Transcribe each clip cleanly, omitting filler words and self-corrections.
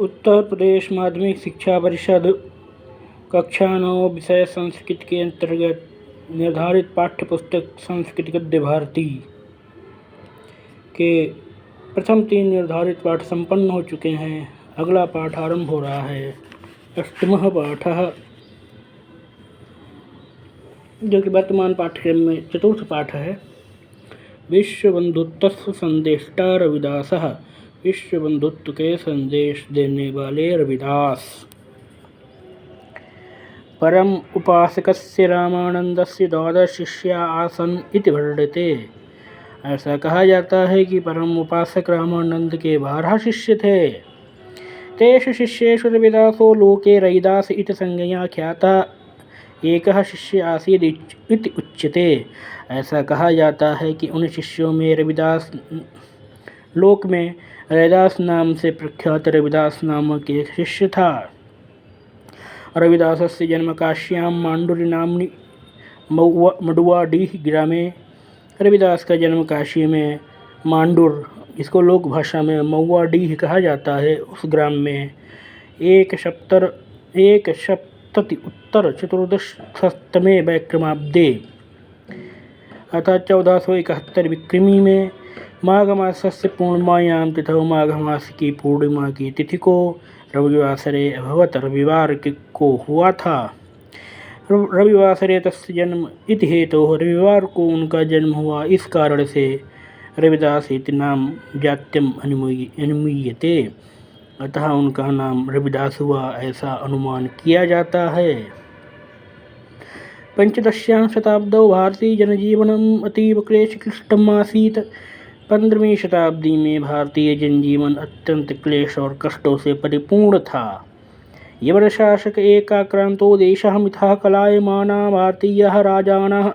उत्तर प्रदेश माध्यमिक शिक्षा परिषद कक्षा 9 विषय संस्कृत के अंतर्गत निर्धारित पाठ्य पुस्तक संस्कृत गद्य भारती के प्रथम 3 निर्धारित पाठ संपन्न हो चुके हैं। अगला पाठ आरंभ हो रहा है। अष्टमः पाठः, जो कि वर्तमान पाठ्यक्रम में चतुर्थ पाठ है। विश्वबंधुत्व संदेष्टा रविदासः, विश्व बंधुत्व के संदेश देने वाले रविदास। परम उपासकस्य रामानंदस्य 12 शिष्या आसन इति वर्णिते। ऐसा कहा जाता है कि परम उपासक रामानंद के 12 शिष्य थे। तेषु शिष्येषु रविदासो लोके रविदास इति संज्ञया ख्याता एकः शिष्य आसीत् इति उच्यते। ऐसा कहा जाता है कि उन शिष्यों में रविदास लोक में रविदास नाम से प्रख्यात रविदास नामक एक शिष्य था। रविदासस्य जन्म काश्यां मांडुरी नाम्नि मडुवाडीह ग्रामे। रविदास का जन्म काशी में मांडुर, इसको लोक भाषा में मऊवाडीह कहा जाता है, उस ग्राम में 1 उत्तर 1414 वैक्रमाब्दे अर्थात 1471 विक्रमी में माघ मासस्य पूर्णिमायां तिथौ माघ मास की पूर्णिमा की तिथि को रविवासरे अभवत, रविवार को हुआ था। रविवासरे तस्य जन्म इति हेतोः, रविवार को उनका जन्म हुआ, इस कारण से रविदास इति नाम जात्यम अनुमीयते, अतः उनका नाम रविदास हुआ, ऐसा अनुमान किया जाता है। पंचदश्यां शताब्दौ भारतीय जनजीवनम् अतीव क्लेशक्लिष्टम् आसीत्। 15वीं शताब्दी में भारतीय जनजीवन अत्यंत क्लेश और कष्टों से परिपूर्ण था। यवन शासक एकाक्रांतो देशः मिथः कलायमाना भारतीयः राजानः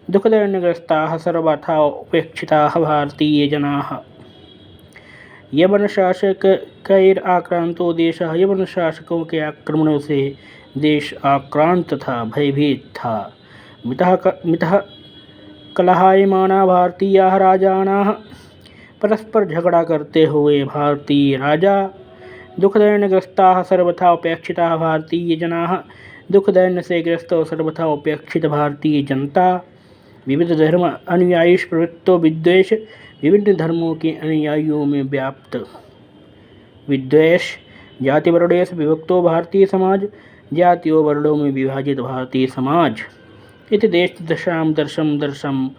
दुःखदैन्यग्रस्ताः सर्वथा उपेक्षिताः भारतीय जनाः। यवन शासक कैर आक्रांतो देशः, यवन शासकों के आक्रमणों से देश आक्रांत था, भयभीत था। मितः कलहायमाना भारतीयाः राजानः, परस्पर झगड़ा करते हुए भारतीय राजा। दुःखदैन्यग्रस्ताः सर्वथा उपेक्षिताः भारतीय जनाः, दुःखदैन्य से ग्रस्त और सर्वथा उपेक्षित भारतीय जनता। विविध धर्म अनुयायीष प्रवृत्तो विद्वेष, विभिन्न धर्मों के अनुयायियों में व्याप्त विद्वेष। जाति वर्णेषु विभक्तो भारतीय समाज, जातियों वर्णों में विभाजित भारतीय समाज। इति देश दशाम दर्शम,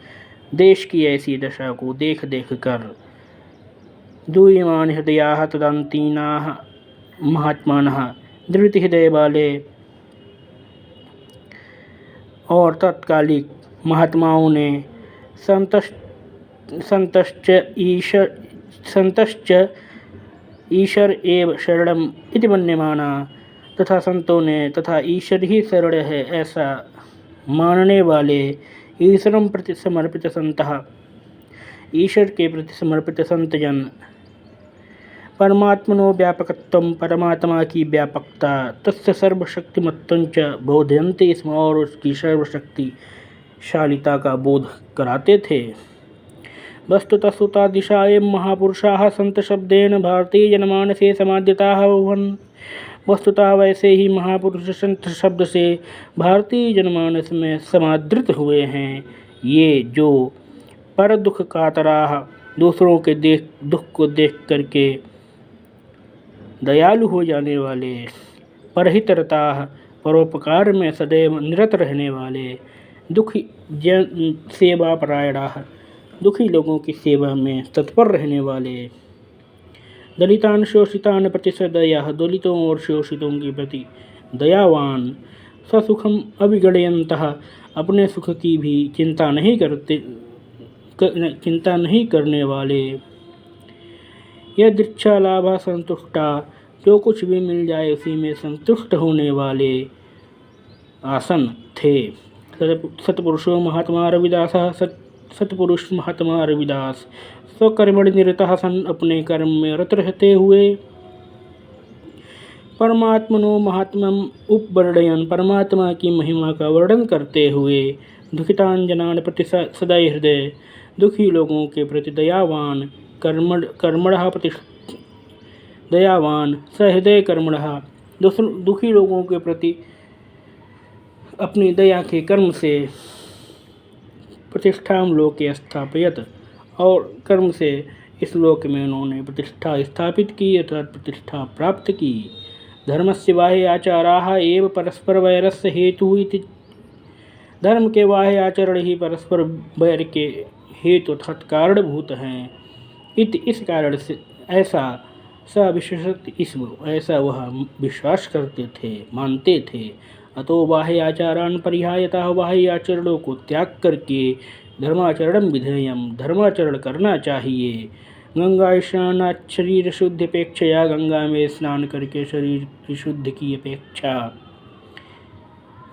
देश की ऐसी दशा को देख देख कर दूयमान हृदयाः तदंतीनाः महात्मानः, दृढ़ हृदय वाले और तत्कालिक महात्माओं ने संतश्च ईश्वर एव शरणम इति मन्यमाना, तथा संतों ने तथा ईश्वर ही शरण है ऐसा मानने वाले ईश्वरम प्रति समर्पित संतः, ईश्वर के प्रति समर्पित संत जन। परमात्मनो व्यापकत्वम, परमात्मा की व्यापकता, तस्य सर्वशक्तिमत्वं च बोधयन्ते स्म, और उसकी सर्वशक्तिशालिता का बोध कराते थे। वस्तुतः सुता दिशा एवं महापुरुषाः संत शब्देन भारतीय जनमानसे समाद्यताः भवन्। वस्तुतः वैसे ही महापुरुष संत शब्द से भारतीय जनमानस में समादृत हुए हैं। ये जो पर दुख कातराह, दूसरों के दुख को देख करके दयालु हो जाने वाले, परहितरताः, परोपकार में सदैव निरत रहने वाले, दुखी जन सेवा परायणाः, दुखी लोगों की सेवा में तत्पर रहने वाले, दलितान शोषितान प्रति सदयाः, दलितों और शोषितों के प्रति दयावान, ससुखम अभिगणयन्तः, अपने सुख की भी चिंता नहीं करने वाले, यदृच्छा लाभा संतुष्टा, जो कुछ भी मिल जाए उसी में संतुष्ट होने वाले आसन थे। सत्पुरुषो महात्मा रविदासः, सत्पुरुष महात्मा रविदास स्वकर्मणि निरतः सन, अपने कर्म में रत रहते हुए, परमात्मनो महात्म्यम उपवर्णयन, परमात्मा की महिमा का वर्णन करते हुए, दुखितान जनान प्रति सदय हृदय, दुखी लोगों के प्रति दयावान, कर्मणः दयावान सहृदय कर्मणः, दुखी लोगों के प्रति अपनी दया के कर्म से प्रतिष्ठा लोके स्थापयत, और कर्म से इस लोक में उन्होंने प्रतिष्ठा स्थापित की अर्थात प्रतिष्ठा प्राप्त की। धर्मस्य बाह्य आचाराः एव परस्पर वैरस्य हेतु इति, धर्म के बाह्य आचरण ही परस्पर वैर के हेतु अर्थात कारणभूत हैं। इस कारण से ऐसा सविशेषत ऐसा वह विश्वास करते थे, मानते थे। अतो बाह्य आचारान परिहायतः, बाह्य आचरणों को त्याग करके धर्माचरण विधेयम, धर्माचरण करना चाहिए। गंगा स्नानात् शरीर शुद्धि अपेक्षया, गंगा में स्नान करके शरीर की शुद्धि की अपेक्षा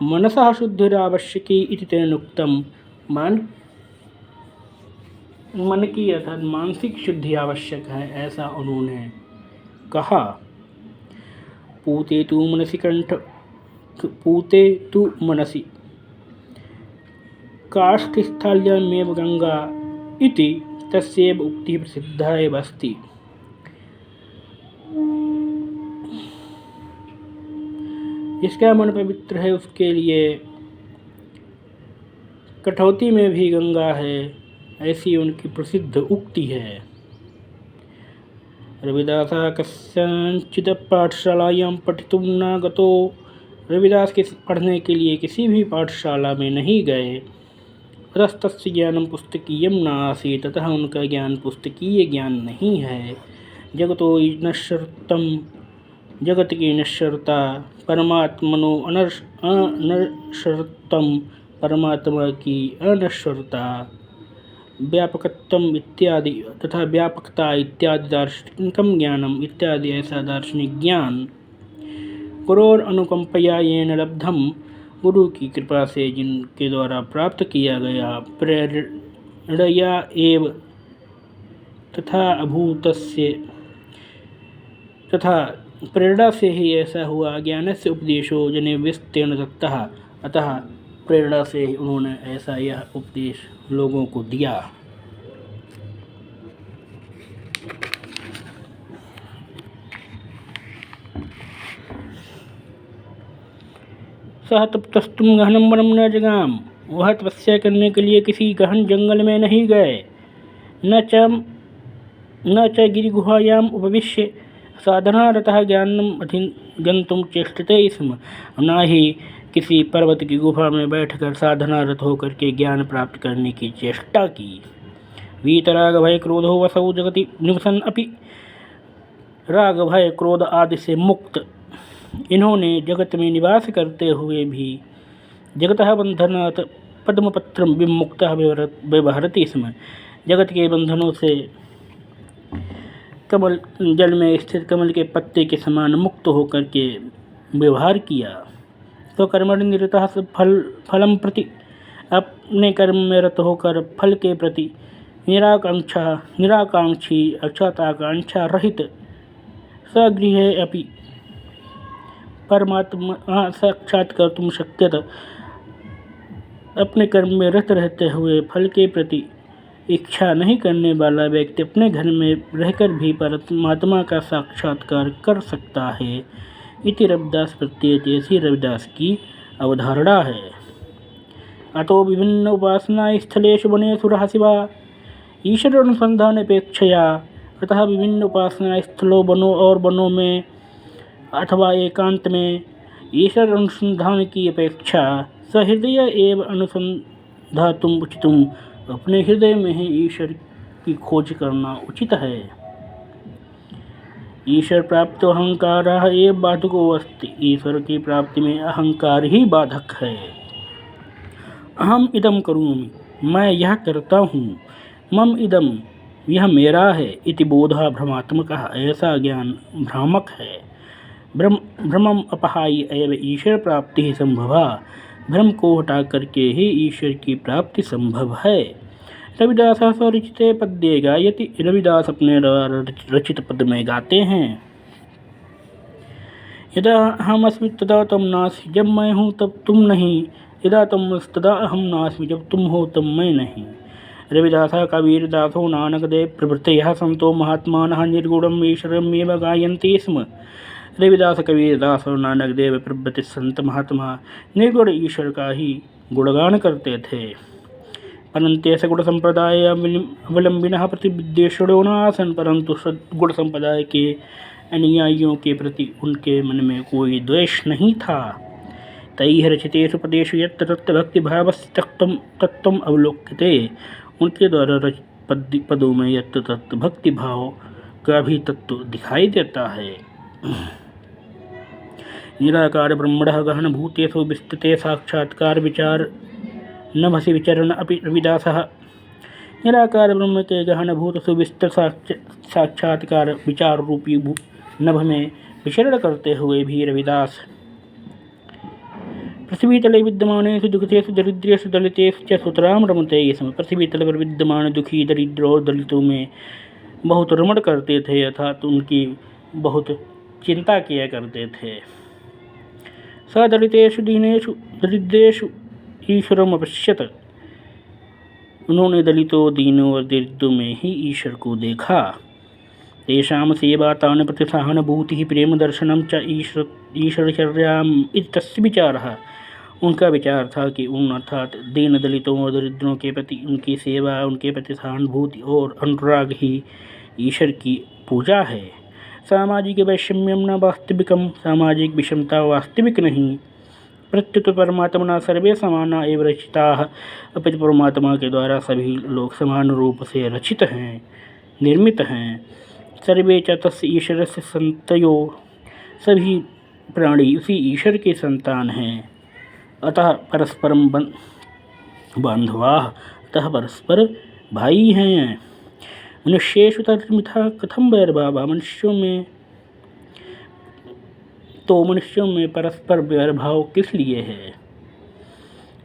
मनसः शुद्धिरावश्यकी इति तेन उक्तम, मन की अर्थात मानसिक शुद्धि आवश्यक है, ऐसा उन्होंने कहा। पूते तु मनसि काष्ठस्थाल्यामेव गंगा इति तस्यैव उक्तिः प्रसिद्धा एव अस्ति। जिसका मन पवित्र है उसके लिए कठौती में भी गंगा है, ऐसी उनकी प्रसिद्ध उक्ति है। रविदासः कस्यचित् पाठशालायां पठितुं न गतो, रविदास के पढ़ने के लिए किसी भी पाठशाला में नहीं गए। तस्य ज्ञानं पुस्तकीयं न आसीत्, अतः उनका ज्ञान पुस्तकीय ज्ञान नहीं है। जगतो नश्वरत्वं, जगत की नश्वरता, परमात्मनो अनश्वरत्वं, परमात्मा की अनश्वरता, व्यापकत्वम इत्यादि तथा व्यापकता इत्यादि दार्शनिकम ज्ञानम इत्यादि ऐसा दार्शनिक ज्ञान गुरोर अनुकंपया येन लब्धम, गुरु की कृपा से जिनके द्वारा प्राप्त किया गया, प्रेरणया एव तथा अभूतस्य, तथा प्रेरणा से ही ऐसा हुआ। ज्ञानस्य उपदेशो जने विस्तेन दत्तः, अतः प्रेरणा से ही उन्होंने ऐसा यह उपदेश लोगों को दिया। सह तपस्तुम गहनम वनम न जगाम, वह तपस्या करने के लिए किसी गहन जंगल में नहीं गए। न च गिरिगुहायाम उपविश्य साधनारतः ज्ञानम अधिगन्तुं चेष्टते स्म, न ही किसी पर्वत की गुफा में बैठकर साधनारत होकर के ज्ञान प्राप्त करने की चेष्टा की। वीतराग भय क्रोधो वसौ जगति निवसन अपि, राग भय क्रोध आदि से मुक्त इन्होंने जगत में निवास करते हुए भी जगतः बंधनात् पद्मपत्रं विमुक्तः व्यवहरति स्म, जगत के बंधनों से कमल जल में स्थित कमल के पत्ते के समान मुक्त होकर के व्यवहार किया। तो कर्मणि निरतः फलम प्रति, अपने कर्म में रत होकर फल के प्रति निराकांक्षी अर्थात आकांक्षा रहित, सगृहे अपि परमात्मा साक्षात कर्तुं शक्यत, अपने कर्म में रत रहते हुए फल के प्रति इच्छा नहीं करने वाला व्यक्ति अपने घर में रहकर भी परमात्मा का साक्षात्कार कर सकता है। इति रविदास प्रत्येत, ऐसी रविदास की अवधारणा है। अतो विभिन्न उपासना स्थलेषु वनेषु रहसिवा ईश्वर अनुसंधान अपेक्षया, अतः विभिन्न उपासना स्थलों वनों और वनों में अथवा एकांत में ईश्वर अनुसंधान की अपेक्षा सहृदय एव अनुसंधातुम उचितुम, अपने हृदय में ही ईश्वर की खोज करना उचित है। ईश्वर प्राप्त अहंकार एवं बाधको अस्ति, ईश्वर की प्राप्ति में अहंकार ही बाधक है। अहम इदम करोमि, मैं यह करता हूँ, मम इदम यह मेरा है, इति बोधा भ्रमात्मक, ऐसा ज्ञान भ्रामक है। भ्रमम अपहाय एव ईश्वर प्राप्ति ही संभवा, भ्रम को हटा करके ही ईश्वर की प्राप्ति संभव है। रविदास स्वरचिते पद्ये गायति, रविदास अपने रचित पद में गाते हैं। यदा हम अस्मि तदा तुम नासि, जब मैं हूँ तब तुम नहीं, यदा तुम तदा अहम नास्मि, जब तुम हो तब मैं नहीं। रविदासः कबीरदासो नानकदेव प्रभृतयः संतो महात्मानः निर्गुणम् ईश्वरमेव गायन्ति स्म। रविदास, कबीरदास और नानक देव प्रभृति संत महात्मा निर्गुण ईश्वर का ही गुणगान करते थे, परंतु सगुण संप्रदाय अवलंबिनः प्रतिविद्वेषणो नासन्। परंतु सद्गुण संप्रदाय के अनुयायियों के प्रति उनके मन में कोई द्वेष नहीं था। तैः रचितेषु पदेषु यत्र तत्र भक्तिभावस्य तत्त्वम् अवलोक्यते। उनके द्वारा रचित पदों में यत्र तत्र भक्तिभाव का भी तत्व दिखाई देता है। निराकार ब्रह्मणः गहनभूतेषु विस्तृते साक्षात्कार विचार नभसि विचरण अपि रविदासः। निराकार ब्रह्म के गहनभूत सुविस्तृत साक्षात्कार विचार रूपी नभ में विचरण करते हुए भी रविदास पृथ्वीतले विद्यमानेषु दुःखितेषु दरिद्रेषु दलितेषु च सुतरां रमते स्म। पृथ्वी तल पर विद्यमान दुखी, दरिद्र और दलितों में बहुत रमण करते थे, अर्थात उनकी बहुत चिंता किया करते थे। स दलितेषु दीनेषु दरिद्रेषु ईश्वरम् अपश्यत। उन्होंने दलितों, दीनों और दरिद्रों में ही ईश्वर को देखा। तेषां सेवा तान् प्रति सहानुभूतिः प्रेम दर्शनं च ईश्वरचर्याम् इति तस्य विचारः। उनका विचार था कि उन अर्थात दीन, दलितों और दरिद्रों के प्रति उनकी सेवा, उनके प्रति सहानुभूति और अनुराग ही ईश्वर की पूजा है। सामाजिक वैषम्यम न वास्तविकम। सामाजिक विषमता वास्तविक नहीं। प्रत्युत परमात्मना सर्वे समाना एव रचिताः। अपितु परमात्मा के द्वारा सभी लोग समान रूप से रचित हैं, निर्मित हैं। सर्वे च तस्य ईश्वरस्य सन्तयो। सभी प्राणी उसी ईश्वर के संतान हैं। अतः परस्परम बान्धवाः। अतः परस्पर भाई हैं। मनुष्येषु तर्मिथा कथम वैरभावः। मनुष्यों में परस्पर वैरभाव किस लिए है।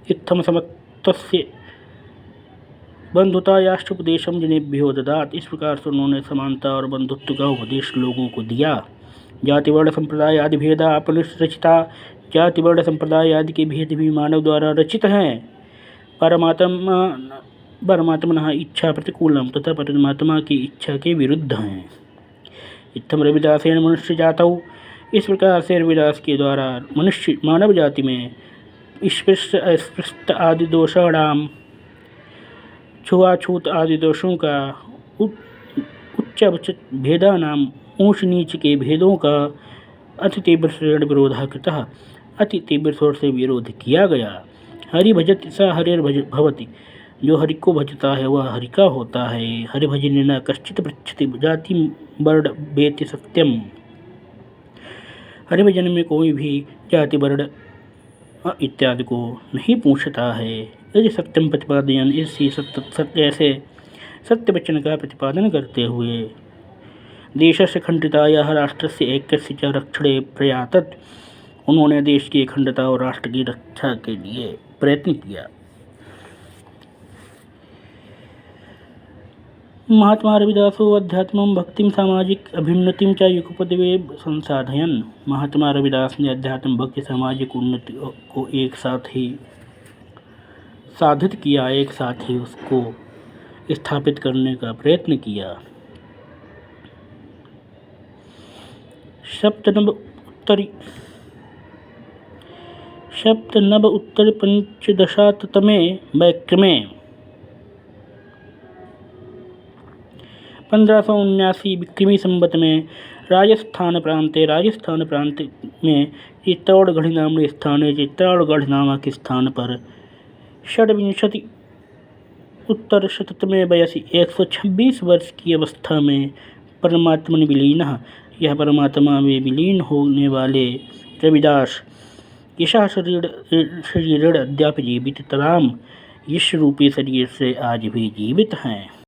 इत्थम समत्वस्य बंधुतायाश्चोपदेशम जनेभ्यो ददात। इस प्रकार से उन्होंने समानता और बंधुत्व का उपदेश लोगों को दिया। जाति वर्ण संप्रदाय आदि भेदा अपनुरचिता। जाति वर्ण संप्रदाय आदि के भेद भी मानव द्वारा रचित हैं। परमात्मनः इच्छा प्रतिकूलम तथा परमात्मा की इच्छा के विरुद्ध हैं। इत्थम रविदासेन मनुष्य जातौ। इस प्रकार से रविदास के द्वारा मनुष्य मानव जाति में स्पृष्ट अस्पृष्ट आदि दोषाणाम, छुआछूत आदि दोषों का, उच्च भेदानाम, ऊंच नीच के भेदों का अति तीव्र श्रेण विरोध कृतः। अति तीव्र स्वर से विरोध किया गया। हरि भजति स हरिर्भवति। जो हरि को भजता है वह हरि का होता है। हरि भजने न कश्चित पृच्छति जाति वर्ण वेति सत्यम। हरि भजन में कोई भी जाति वर्ण इत्यादि को नहीं पूछता है। यदि सत्यम प्रतिपादन इसी ऐसे सत्य वचन का प्रतिपादन करते हुए देशस्य खंडितायाः राष्ट्रस्य ऐक्यस्य च रक्षणे प्रयातत। उन्होंने देश की अखंडता और राष्ट्र की रक्षा के लिए प्रयत्न किया। महात्मा रविदासो अध्यात्मं भक्तिं सामाजिक अभ्युन्नतिं च युगपदेव संसाधयन्। महात्मा रविदास ने अध्यात्म, भक्ति, सामाजिक उन्नति को एक साथ ही साधित किया, एक साथ ही उसको स्थापित करने का प्रयत्न किया। सप्तनव उत्तर पंचदशातमे वैक्रमे 1579 विक्रमी संवत में राजस्थान प्रांत में चित्तौड़गढ़ नामक स्थान, चित्तौड़गढ़ नामक स्थान पर 26 उत्तर शततमे वयसि 126 वर्ष की अवस्था में परमात्मन विलीनः। यह परमात्मा में विलीन होने वाले रविदास यशः शरीर अद्याप जीवित तराम। यश रूपी शरीर से आज भी जीवित हैं।